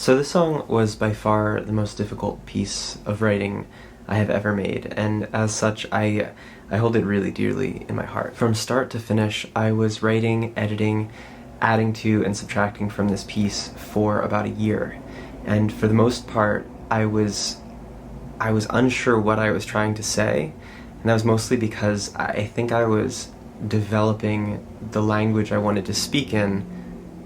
So this song was by far the most difficult piece of writing I have ever made, and as such, I hold it really dearly in my heart. From start to finish, I was writing, editing, adding to and subtracting from this piece for about a year, and for the most part, I was unsure what I was trying to say, and that was mostly because I think I was developing the language I wanted to speak in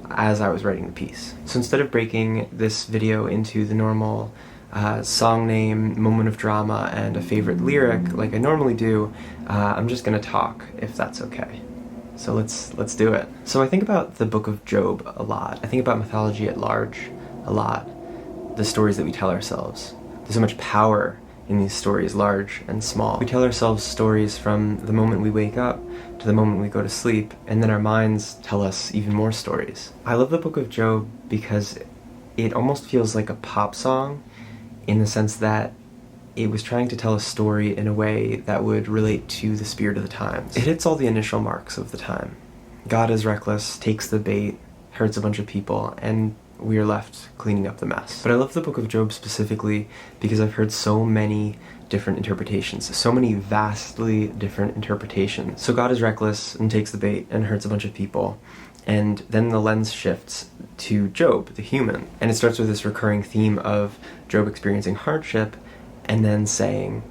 as I was writing the piece. So instead of breaking this video into the normal song name, moment of drama, and a favorite lyric like I normally do, I'm just gonna talk, if that's okay. So let's do it. So I think about the Book of Job a lot. I think about mythology at large a lot. The stories that we tell ourselves. There's so much power in these stories, large and small. We tell ourselves stories from the moment we wake up to the moment we go to sleep, and then our minds tell us even more stories. I love the Book of Job because it almost feels like a pop song in the sense that it was trying to tell a story in a way that would relate to the spirit of the times. It hits all the initial marks of the time. God is reckless, takes the bait, hurts a bunch of people, and we are left cleaning up the mess. But I love the Book of Job specifically because I've heard so many different interpretations, so many vastly different interpretations. So God is reckless and takes the bait and hurts a bunch of people, and then the lens shifts to Job, the human, and it starts with this recurring theme of Job experiencing hardship and then saying,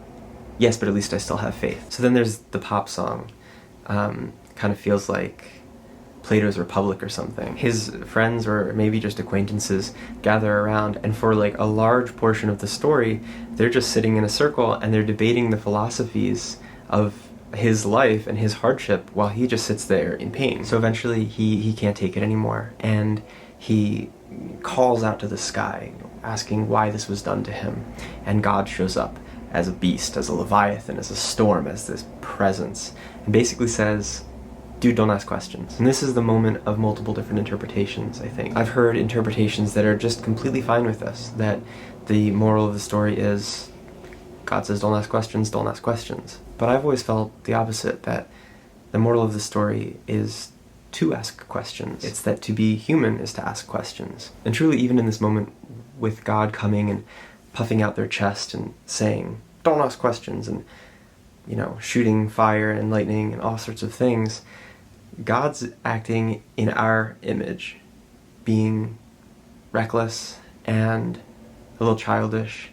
yes, but at least I still have faith. So then there's the pop song, kind of feels like Plato's Republic or something. His friends or maybe just acquaintances gather around, and for like a large portion of the story, they're just sitting in a circle and they're debating the philosophies of his life and his hardship while he just sits there in pain. So eventually he can't take it anymore, and he calls out to the sky asking why this was done to him, and God shows up as a beast, as a leviathan, as a storm, as this presence, and basically says, dude, don't ask questions. And this is the moment of multiple different interpretations, I think. I've heard interpretations that are just completely fine with this, that the moral of the story is God says don't ask questions, don't ask questions. But I've always felt the opposite, that the moral of the story is to ask questions. It's that to be human is to ask questions. And truly, even in this moment with God coming and puffing out their chest and saying, don't ask questions, and, you know, shooting fire and lightning and all sorts of things, God's acting in our image, being reckless and a little childish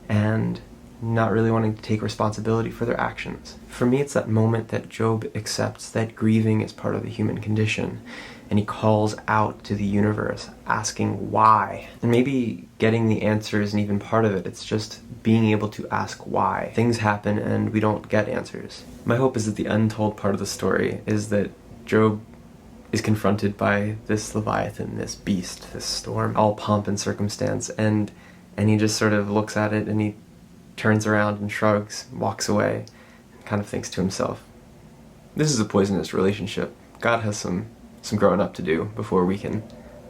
and not really wanting to take responsibility for their actions. For me, it's that moment that Job accepts that grieving is part of the human condition, and he calls out to the universe, asking why. And maybe getting the answer isn't even part of it, it's just being able to ask why. Things happen and we don't get answers. My hope is that the untold part of the story is that Job is confronted by this leviathan, this beast, this storm, all pomp and circumstance, and he just sort of looks at it and he turns around and shrugs, walks away, and kind of thinks to himself, this is a poisonous relationship. God has some growing up to do before we can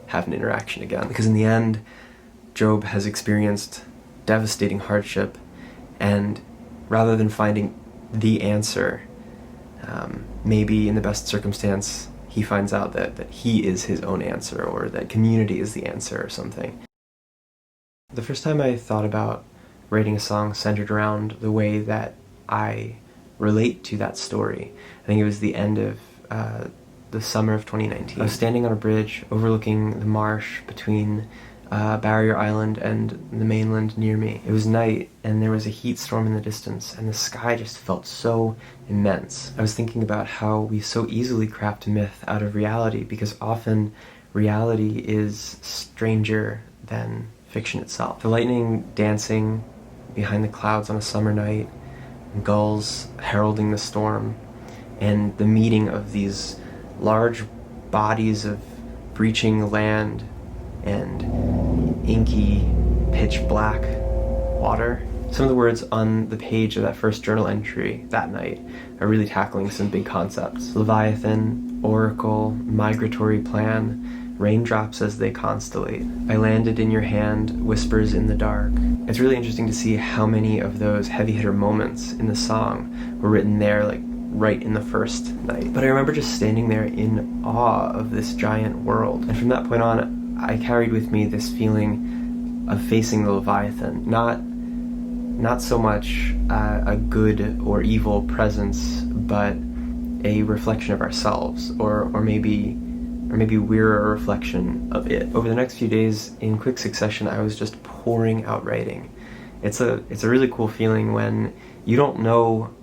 have an interaction again. Because in the end, Job has experienced devastating hardship, and rather than finding the answer, maybe in the best circumstance, he finds out that he is his own answer, or that community is the answer or something. The first time I thought about writing a song centered around the way that I relate to that story, I think it was the end of the summer of 2019. I was standing on a bridge overlooking the marsh between Barrier Island and the mainland near me. It was night, and there was a heat storm in the distance, and the sky just felt so immense. I was thinking about how we so easily craft myth out of reality, because often reality is stranger than fiction itself. The lightning dancing behind the clouds on a summer night, gulls heralding the storm, and the meeting of these large bodies of breaching land and inky, pitch black water. Some of the words on the page of that first journal entry that night are really tackling some big concepts. Leviathan, oracle, migratory plan, raindrops as they constellate. I landed in your hand, whispers in the dark. It's really interesting to see how many of those heavy hitter moments in the song were written there, like right in the first night. But I remember just standing there in awe of this giant world. And from that point on, I carried with me this feeling facing the leviathan, not so much a good or evil presence, but a reflection of ourselves, or maybe we're a reflection of it. Over the next few days, in quick succession, I was just pouring out writing. It's a really cool feeling when you don't know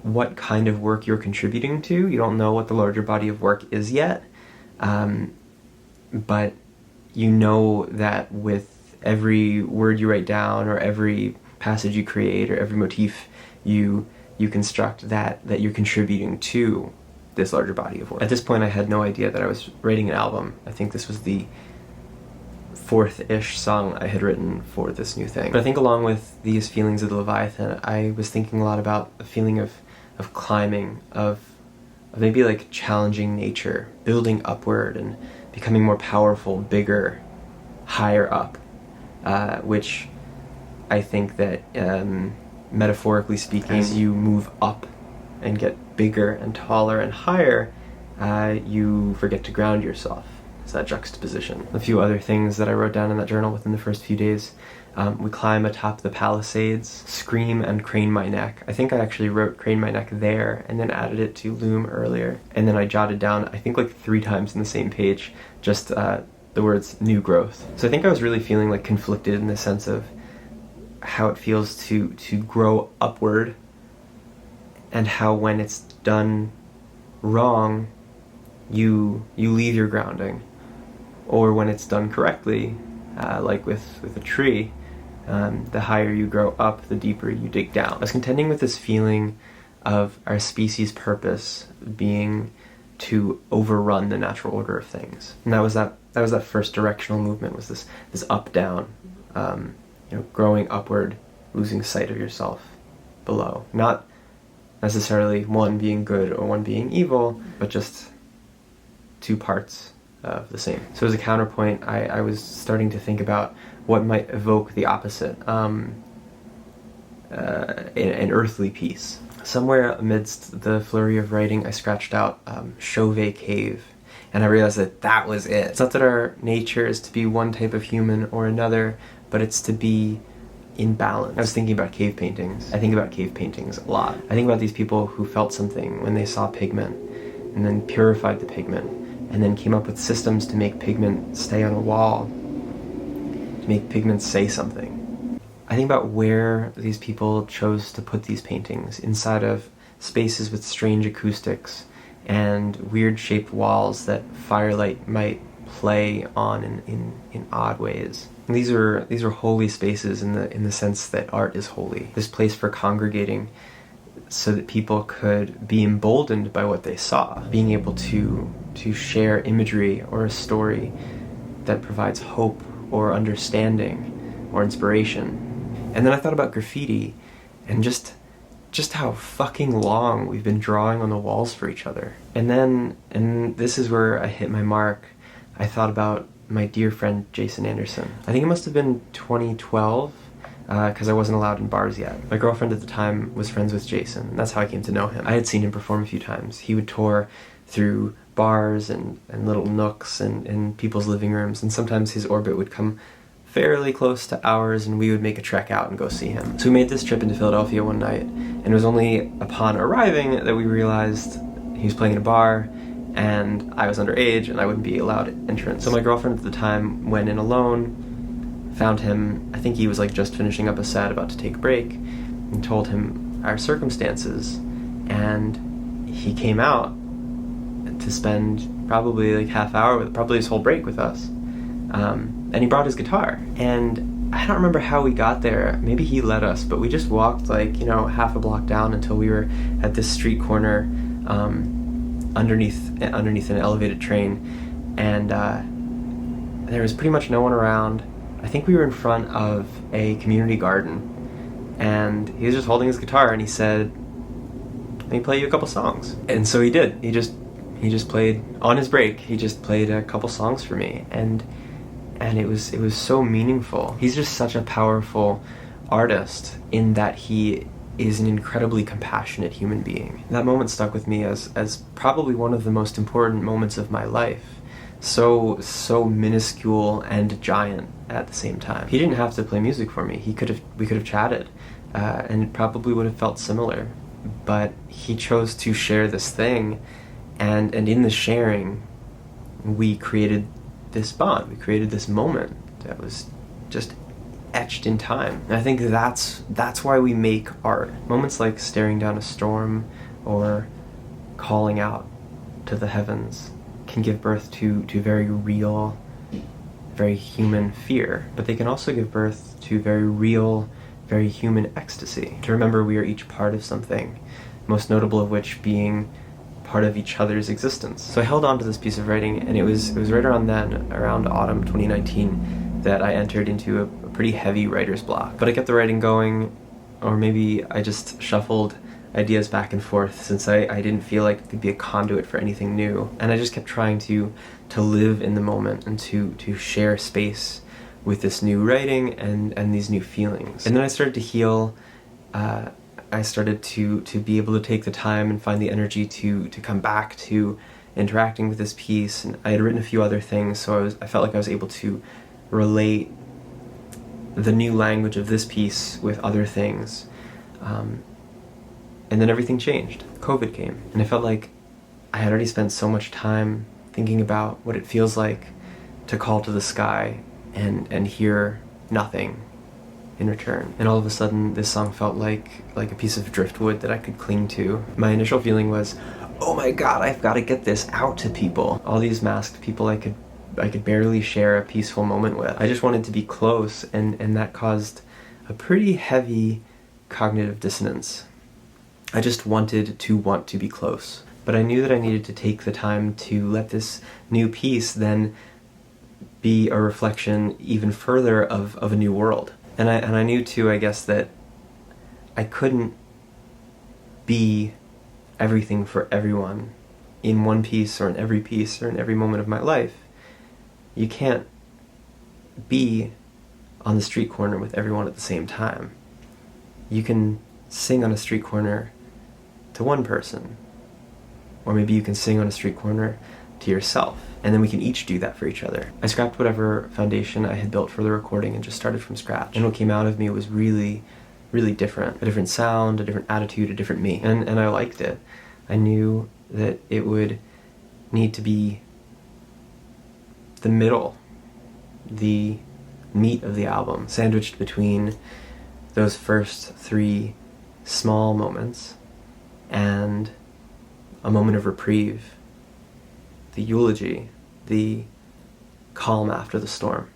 what kind of work you're contributing to. You don't know what the larger body of work is yet, but you know that with every word you write down, or every passage you create, or every motif you construct, that you're contributing to this larger body of work. At this point, I had no idea that I was writing an album. I think this was the fourth-ish song I had written for this new thing. But I think along with these feelings of the Leviathan, I was thinking a lot about a feeling of climbing, of maybe like challenging nature, building upward and becoming more powerful, bigger, higher up, which I think that metaphorically speaking, as you move up and get bigger and taller and higher, you forget to ground yourself. It's that juxtaposition. A few other things that I wrote down in that journal within the first few days. We climb atop the Palisades, scream and crane my neck. I think I actually wrote crane my neck there and then added it to loom earlier. And then I jotted down, I think like 3 times in the same page, just the words new growth. So I think I was really feeling like conflicted in the sense of how it feels to grow upward, and how when it's done wrong, you leave your grounding, or when it's done correctly, like with a tree, the higher you grow up, the deeper you dig down. I was contending with this feeling of our species' purpose being to overrun the natural order of things, and that was that first directional movement, was this up down, growing upward, losing sight of yourself below. Not necessarily one being good or one being evil, but just two parts of the same. So as a counterpoint, I was starting to think about what might evoke the opposite, an earthly peace. Somewhere amidst the flurry of writing, I scratched out Chauvet Cave, and I realized that was it. It's not that our nature is to be one type of human or another, but it's to be in balance. I was thinking about cave paintings. I think about cave paintings a lot. I think about these people who felt something when they saw pigment, and then purified the pigment, and then came up with systems to make pigment stay on a wall, to make pigment say something. I think about where these people chose to put these paintings, inside of spaces with strange acoustics and weird shaped walls that firelight might play on in odd ways. These are holy spaces in the sense that art is holy. This place for congregating so that people could be emboldened by what they saw, being able to share imagery or a story that provides hope or understanding or inspiration. And then I thought about graffiti and just how fucking long we've been drawing on the walls for each other. And this is where I hit my mark. I thought about my dear friend Jason Anderson. I think it must have been 2012, because I wasn't allowed in bars yet. My girlfriend at the time was friends with Jason, and that's how I came to know him. I had seen him perform a few times. He would tour through bars and little nooks and people's living rooms, and sometimes his orbit would come fairly close to ours, and we would make a trek out and go see him. So we made this trip into Philadelphia one night, and it was only upon arriving that we realized he was playing in a bar, and I was underage and I wouldn't be allowed entrance. So my girlfriend at the time went in alone, found him. I think he was like just finishing up a set, about to take a break, and told him our circumstances, and he came out to spend probably like half hour with, probably his whole break with us, and he brought his guitar. And I don't remember how we got there. Maybe he led us, but we just walked like half a block down until we were at this street corner underneath an elevated train, and there was pretty much no one around. I think we were in front of a community garden, and he was just holding his guitar, and he said, "Let me play you a couple songs." And so he did. He just played on his break. He just played a couple songs for me, and it was so meaningful. He's just such a powerful artist in that he is an incredibly compassionate human being. That moment stuck with me as probably one of the most important moments of my life. so minuscule and giant at the same time. He didn't have to play music for me. We could have chatted, and it probably would have felt similar. But he chose to share this thing, and in the sharing, we created this bond. We created this moment that was just etched in time. And I think that's why we make art. Moments like staring down a storm or calling out to the heavens can give birth to very real, very human fear, but they can also give birth to very real, very human ecstasy. To remember we are each part of something, most notable of which being part of each other's existence. So I held on to this piece of writing, and it was right around then, around autumn 2019, that I entered into a pretty heavy writer's block. But I kept the writing going, or maybe I just shuffled ideas back and forth since I didn't feel like it could be a conduit for anything new. And I just kept trying to live in the moment and to share space with this new writing and these new feelings. And then I started to heal. I started to be able to take the time and find the energy to come back to interacting with this piece. And I had written a few other things, so I felt like I was able to relate the new language of this piece with other things. And then everything changed. COVID came, and I felt like I had already spent so much time thinking about what it feels like to call to the sky and hear nothing in return. And all of a sudden, this song felt like a piece of driftwood that I could cling to. My initial feeling was, oh my god, I've got to get this out to people. All these masked people I could barely share a peaceful moment with. I just wanted to be close, and that caused a pretty heavy cognitive dissonance. I just wanted to be close. But I knew that I needed to take the time to let this new piece then be a reflection even further of a new world. And I knew too, I guess, that I couldn't be everything for everyone in one piece or in every piece or in every moment of my life. You can't be on the street corner with everyone at the same time. You can sing on a street corner to one person, or maybe you can sing on a street corner to yourself, and then we can each do that for each other. I scrapped whatever foundation I had built for the recording and just started from scratch, and what came out of me was really, really different. A different sound, a different attitude, a different me, and I liked it. I knew that it would need to be the middle, the meat of the album, sandwiched between those first three small moments and a moment of reprieve, the eulogy, the calm after the storm.